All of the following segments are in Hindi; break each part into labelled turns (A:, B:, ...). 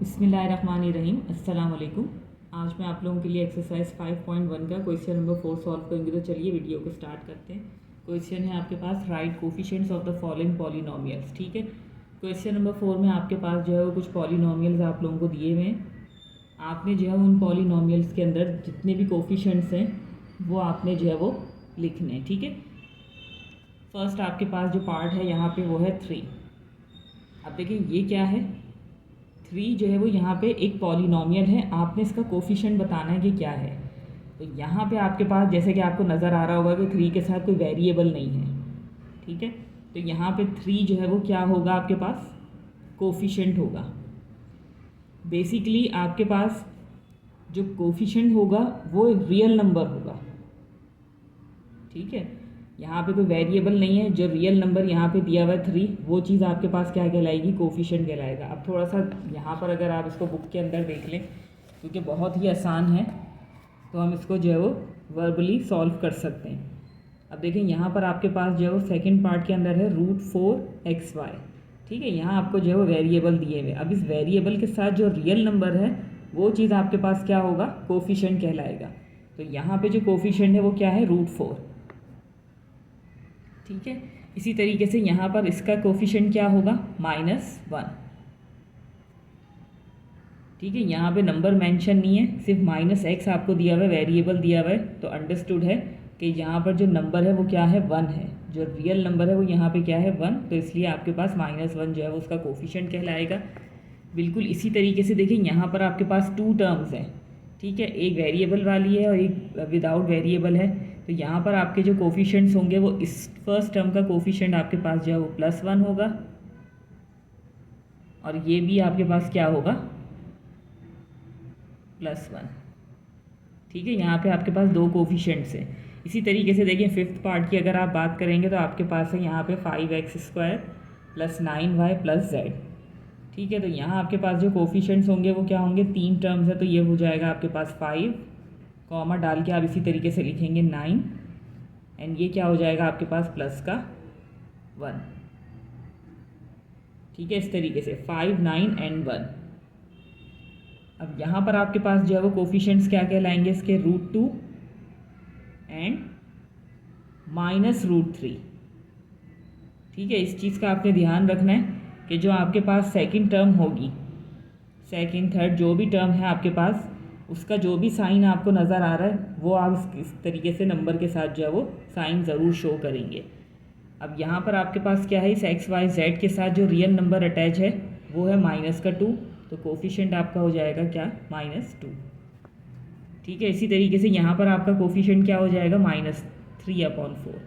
A: बिस्मिल्लाहिर्रहमानिर्रहीम। अस्सलाम वालेकुम। आज मैं आप लोगों के लिए एक्सरसाइज 5.1 का क्वेश्चन नंबर 4 सॉल्व करेंगे। तो चलिए वीडियो को स्टार्ट करते हैं। क्वेश्चन है आपके पास write coefficients of the following polynomials. ठीक है, क्वेश्चन नंबर 4 में आपके पास जो है वो कुछ पॉलिनोमियल्स आप लोगों को दिए हुए हैं। आपने जो है उन पॉलिनोमियल्स के अंदर जितने भी कोफिशिएंट्स हैं वो आपने जो है वो लिखने हैं। ठीक है, फर्स्ट आपके पास जो पार्ट है यहाँ पे वो है 3। अब देखिए ये क्या है, 3 जो है वो यहाँ पे एक पॉलिनोमियल है, आपने इसका कोफिशिएंट बताना है कि क्या है। तो यहाँ पे आपके पास जैसे कि आपको नज़र आ रहा होगा कि 3 के साथ कोई वेरिएबल नहीं है। ठीक है, तो यहाँ पे 3 जो है वो क्या होगा, आपके पास कोफिशिएंट होगा। बेसिकली आपके पास जो कोफिशिएंट होगा वो रियल नंबर होगा। ठीक है, यहाँ पे कोई वेरिएबल नहीं है, जो रियल नंबर यहाँ पे दिया हुआ है 3, वो चीज़ आपके पास क्या कहलाएगी, कोफिशिएंट कहलाएगा। अब थोड़ा सा यहाँ पर अगर आप इसको बुक के अंदर देख लें, क्योंकि बहुत ही आसान है, तो हम इसको जो है वो वर्बली सॉल्व कर सकते हैं। अब देखें यहाँ पर आपके पास जो है वो सेकेंड पार्ट के अंदर है √4xy। ठीक है, यहाँ आपको जो है वो वेरिएबल दिए हुए। अब इस वेरिएबल के साथ जो रियल नंबर है वो चीज़ आपके पास क्या होगा, कोफिशिएंट कहलाएगा। तो यहाँ पे जो कोफिशिएंट है वो क्या है, √4। ठीक है, इसी तरीके से यहाँ पर इसका कोफिशिएंट क्या होगा, -1। ठीक है, यहाँ पे नंबर मेंशन नहीं है, सिर्फ -x आपको दिया हुआ है, वेरिएबल दिया हुआ है। तो अंडरस्टूड है कि यहाँ पर जो नंबर है वो क्या है, 1 है। जो रियल नंबर है वो यहाँ पे क्या है, 1। तो इसलिए आपके पास -1 जो है वो उसका कोफिशिएंट कहलाएगा। बिल्कुल इसी तरीके से देखिए यहाँ पर आपके पास 2 टर्म्स हैं। ठीक है, एक वेरिएबल वाली है और एक विदाउट वेरिएबल है। तो यहाँ पर आपके जो कोफिशिएंट्स होंगे वो इस फर्स्ट टर्म का कोफिशिएंट आपके पास जो है वो +1 होगा, और ये भी आपके पास क्या होगा, +1। ठीक है, यहाँ पे आपके पास 2 कोफिशिएंट्स हैं। इसी तरीके से देखिए फिफ्थ पार्ट की अगर आप बात करेंगे तो आपके पास है यहाँ पे 5x² + 9y + z। ठीक है, तो यहाँ आपके पास जो कोफिशिएंट्स होंगे वो क्या होंगे, 3 टर्म्स है, तो ये हो जाएगा आपके पास 5, कॉमा डाल के आप इसी तरीके से लिखेंगे 9, एंड ये क्या हो जाएगा आपके पास +1। ठीक है, इस तरीके से 5, 9 एंड 1। अब यहाँ पर आपके पास जो है वो कोफिशिएंट्स क्या कहलाएंगे, इसके √2 एंड -√3। ठीक है, इस चीज़ का आपने ध्यान रखना है कि जो आपके पास सेकंड टर्म होगी, सेकंड थर्ड जो भी टर्म है आपके पास, उसका जो भी साइन आपको नज़र आ रहा है वो आप इस तरीके से नंबर के साथ जो है वो साइन ज़रूर शो करेंगे। अब यहाँ पर आपके पास क्या है, इस x y z के साथ जो रियल नंबर अटैच है वो है -2, तो कोफिशिएंट आपका हो जाएगा क्या, -2। ठीक है, इसी तरीके से यहाँ पर आपका कोफिशिएंट क्या हो जाएगा, -3/4।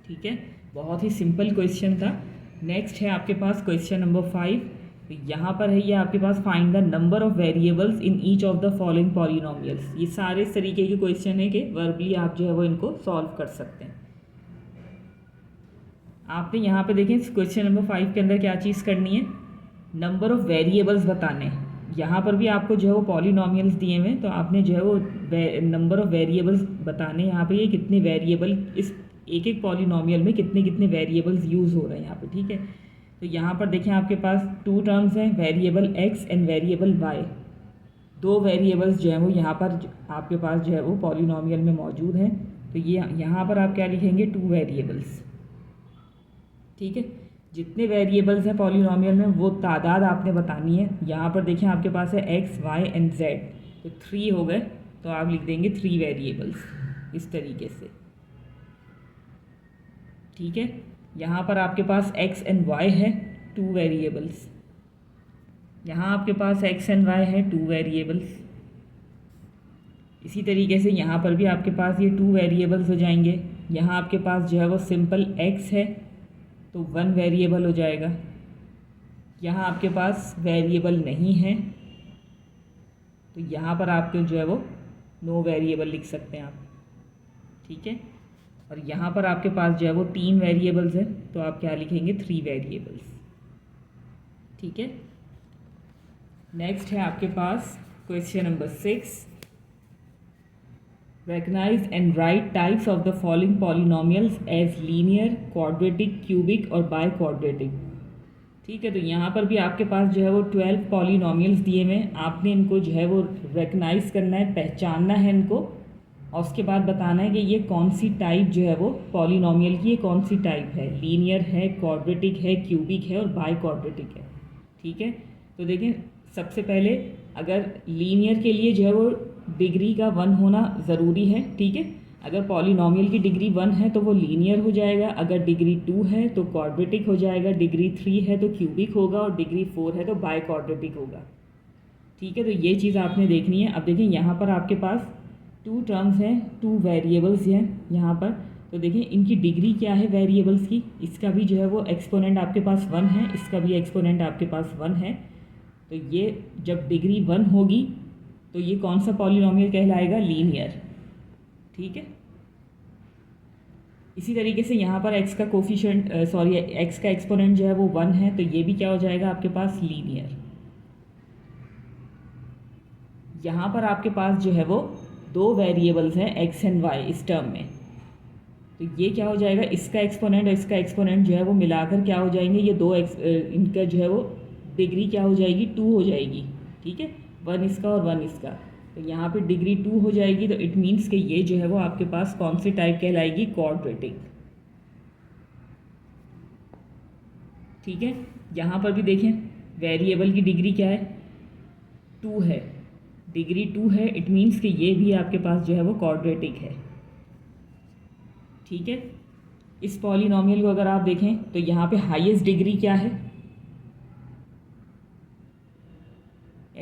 A: ठीक है, बहुत ही सिंपल क्वेश्चन था। नेक्स्ट है आपके पास क्वेश्चन नंबर 5। तो यहाँ पर है ये आपके पास find the number of variables in each of the following polynomials. ये सारे इस तरीके के क्वेश्चन है कि वर्बली आप जो है वो इनको सॉल्व कर सकते हैं। आपने यहाँ पे देखें क्वेश्चन नंबर 5 के अंदर क्या चीज़ करनी है, नंबर ऑफ़ वेरिएबल्स बताने हैं। यहाँ पर भी आपको जो है वो पॉलिनोमियल्स दिए हुए हैं, तो आपने जो है वो नंबर ऑफ़ वेरिएबल्स बताने। यहाँ पे ये कितने वेरिएबल, इस एक एक पॉलिनोमियल में कितने कितने वेरिएबल्स यूज़ हो रहे हैं यहाँ पे। ठीक है, तो यहाँ पर देखें आपके पास 2 टर्म्स हैं, variable x and variable y। 2 variables जो है वो यहाँ पर आपके पास जो है वो पॉलिनोमियल में मौजूद हैं। तो ये यहाँ पर आप क्या लिखेंगे, 2 वेरिएबल्स। ठीक है, जितने वेरिएबल्स हैं पॉलिनोमियल में वो तादाद आपने बतानी है। यहाँ पर देखें आपके पास है x, y एंड z, तो 3 हो गए, तो आप लिख देंगे 3 वेरिएबल्स इस तरीके से। ठीक है, यहाँ पर आपके पास x एंड y है 2 वेरिएबल्स, यहाँ आपके पास x एंड y है 2 वेरिएबल्स। इसी तरीके से यहाँ पर भी आपके पास ये 2 वेरिएबल्स हो जाएंगे। यहाँ आपके पास जो है वो सिंपल x है, तो 1 वेरिएबल हो जाएगा। यहाँ आपके पास वेरिएबल नहीं है, तो यहाँ पर आपके जो है वो नो वेरिएबल लिख सकते हैं आप। ठीक है, और यहाँ पर आपके पास जो है वो 3 वेरिएबल्स हैं, तो आप क्या लिखेंगे, 3 वेरिएबल्स। ठीक है, नेक्स्ट है आपके पास question number 6। Recognize and write types of the following polynomials as linear, quadratic, cubic और biquadratic। ठीक है, तो यहाँ पर भी आपके पास जो है वो 12 पॉलिनोमियल्स दिए हुए हैं, आपने इनको जो है वो रिकग्नाइज करना है, पहचानना है इनको, और उसके बाद बताना है कि ये कौन सी टाइप जो है वो पॉलिनोमियल की, ये कौन सी टाइप है, लीनियर है, क्वाड्रेटिक है, क्यूबिक है और बाई क्वाड्रेटिक है। ठीक है, तो देखें सबसे पहले अगर लीनियर के लिए जो है वो डिग्री का 1 होना ज़रूरी है। ठीक है, अगर पॉलिनोमियल की डिग्री 1 है तो वो लीनियर हो जाएगा, अगर डिग्री 2 है तो क्वाड्रेटिक हो जाएगा, डिग्री 3 है तो क्यूबिक होगा और डिग्री 4 है तो बाई क्वाड्रेटिक होगा। ठीक है, तो ये चीज़ आपने देखनी है। अब देखिए यहाँ पर आपके पास 2 टर्म्स हैं, 2 वेरिएबल्स हैं यहाँ पर, तो देखिए इनकी डिग्री क्या है वेरिएबल्स की, इसका भी जो है वो एक्सपोनेंट आपके पास 1 है, इसका भी एक्सपोनेंट आपके पास 1 है। तो ये जब डिग्री 1 होगी तो ये कौन सा पॉलिनोमियल कहलाएगा, लीनियर। ठीक है, इसी तरीके से यहाँ पर x का कोफिशिएंट x का एक्सपोनेंट जो है वो 1 है, तो ये भी क्या हो जाएगा आपके पास, लीनियर। यहाँ पर आपके पास जो है वो 2 वेरिएबल्स हैं x एंड y इस टर्म में, तो ये क्या हो जाएगा, इसका एक्सपोनेंट और इसका एक्सपोनेंट जो है वो मिलाकर क्या हो जाएंगे, ये दो इनका जो है वो डिग्री क्या हो जाएगी, 2 हो जाएगी। ठीक है, 1 इसका और 1 इसका, तो यहाँ पे डिग्री 2 हो जाएगी, तो इट मीन्स कि ये जो है वो आपके पास कौन सी टाइप कहलाएगी, क्वाड्रेटिक। ठीक है, यहाँ पर भी देखें वेरिएबल की डिग्री क्या है, 2 है, डिग्री 2 है, इट मीन्स कि ये भी आपके पास जो है वो क्वाड्रेटिक है। ठीक है, इस पॉलिनोमियल को अगर आप देखें तो यहाँ पे हाईएस्ट डिग्री क्या है,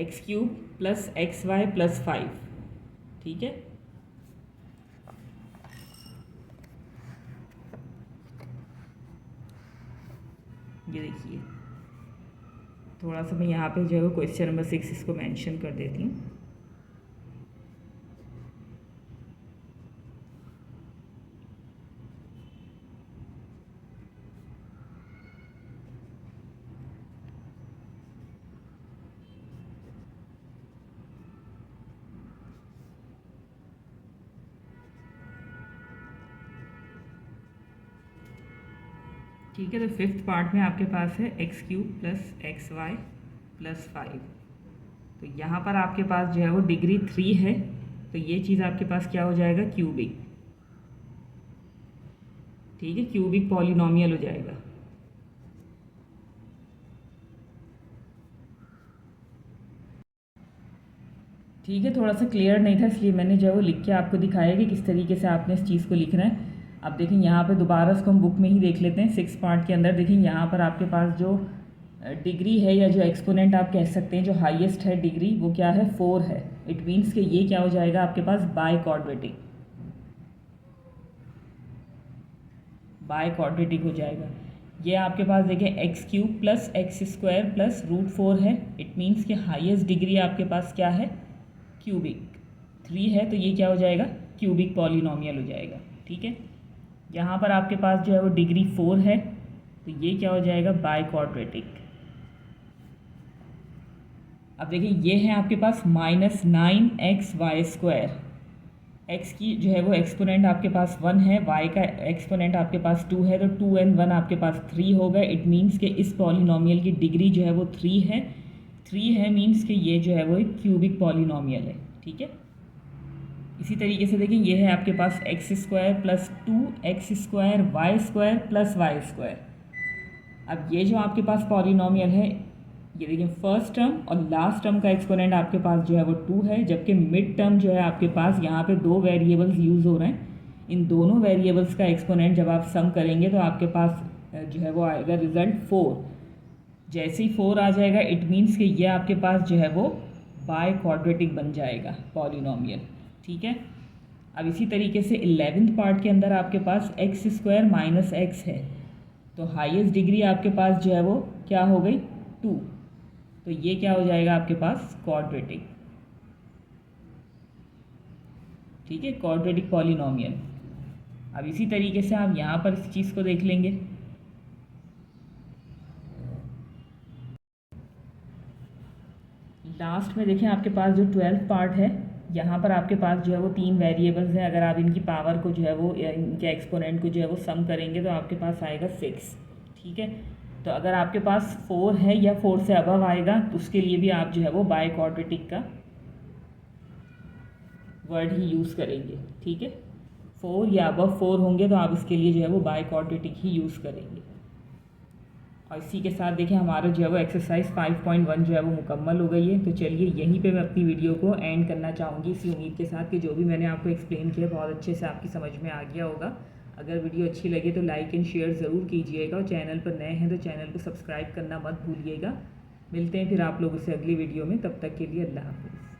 A: x³ + xy + 5। ठीक है, ये देखिए थोड़ा सा मैं यहाँ पे जो है वो क्वेश्चन नंबर 6 इसको मेंशन कर देती हूँ। ठीक है, तो 5th पार्ट में आपके पास है x³ + xy + 5, तो यहाँ पर आपके पास जो है वो डिग्री 3 है, तो ये चीज़ आपके पास क्या हो जाएगा, क्यूबिक। ठीक है, क्यूबिक पॉलिनोमियल हो जाएगा। ठीक है, थोड़ा सा क्लियर नहीं था इसलिए मैंने जो है वो लिख के आपको दिखाया कि किस तरीके से आपने इस चीज़ को लिखना है। अब देखें यहाँ पे दोबारा इसको हम बुक में ही देख लेते हैं। 6 पार्ट के अंदर देखें यहाँ पर आपके पास जो डिग्री है या जो एक्सपोनेंट आप कह सकते हैं जो हाईएस्ट है डिग्री, वो क्या है, 4 है। इट मीन्स कि ये क्या हो जाएगा आपके पास, बाई क्वाड्रेटिक, बाई क्वाड्रेटिक हो जाएगा। ये आपके पास देखें x³ + x² + √4 है, इट मीन्स कि हाईएस्ट डिग्री आपके पास क्या है, क्यूबिक 3 है, तो ये क्या हो जाएगा, क्यूबिक पॉलिनोमियल हो जाएगा। ठीक है, यहाँ पर आपके पास जो है वो डिग्री 4 है, तो ये क्या हो जाएगा, बाई क्वाड्रेटिक। अब देखिए ये है आपके पास -9xy², x की जो है वो एक्सपोनेंट आपके पास 1 है, y का एक्सपोनेंट आपके पास 2 है, तो 2 and 1 आपके पास 3 होगा। इट मीन्स कि इस पॉलिनोमियल की डिग्री जो है वो 3 है। 3 है मीन्स कि ये जो है वो एक क्यूबिक पॉलिनोमियल है। ठीक है, इसी तरीके से देखिए ये है आपके पास x² + 2x² y² + y²। अब ये जो आपके पास पॉलिनोमियल है, ये देखिए फर्स्ट टर्म और लास्ट टर्म का एक्सपोनेंट आपके पास जो है वो 2 है, जबकि मिड टर्म जो है आपके पास यहाँ पे 2 वेरिएबल्स यूज़ हो रहे हैं। इन दोनों वेरिएबल्स का एक्सपोनेंट जब आप सम करेंगे तो आपके पास जो है वो आएगा रिजल्ट 4। जैसे ही 4 आ जाएगा इट मीन्स कि ये आपके पास जो है वो बाय क्वाड्रेटिक बन जाएगा पॉलिनोमियल। ठीक है, अब इसी तरीके से 11th पार्ट के अंदर आपके पास x² - x है, तो हाईएस्ट डिग्री आपके पास जो है वो क्या हो गई, 2, तो ये क्या हो जाएगा आपके पास, क्वाड्रेटिक। ठीक है, क्वाड्रेटिक पॉलिनोमियल। अब इसी तरीके से आप यहाँ पर इस चीज़ को देख लेंगे। लास्ट में देखें आपके पास जो 12th पार्ट है, यहाँ पर आपके पास जो है वो 3 वेरिएबल्स हैं। अगर आप इनकी पावर को जो है वो या इनके एक्सपोनेंट को जो है वो सम करेंगे तो आपके पास आएगा 6। ठीक है, तो अगर आपके पास 4 है या 4 से अबव आएगा तो उसके लिए भी आप जो है वो बाय क्वाड्रेटिक का वर्ड ही यूज़ करेंगे, ठीक है। 4 या अबव 4 होंगे तो आप इसके लिए जो है वो बाय क्वाड्रेटिक ही यूज़ करेंगे। और इसी के साथ देखिए हमारा जो है वो एक्सरसाइज 5.1 जो है वो मुकम्मल हो गई है। तो चलिए यहीं पे मैं अपनी वीडियो को एंड करना चाहूँगी इसी उम्मीद के साथ कि जो भी मैंने आपको एक्सप्लेन किया बहुत अच्छे से आपकी समझ में आ गया होगा। अगर वीडियो अच्छी लगे तो लाइक एंड शेयर ज़रूर कीजिएगा और चैनल पर नए हैं तो चैनल को सब्सक्राइब करना मत भूलिएगा। मिलते हैं फिर आप लोगों से अगली वीडियो में, तब तक के लिए अल्लाह हाफ़िज़।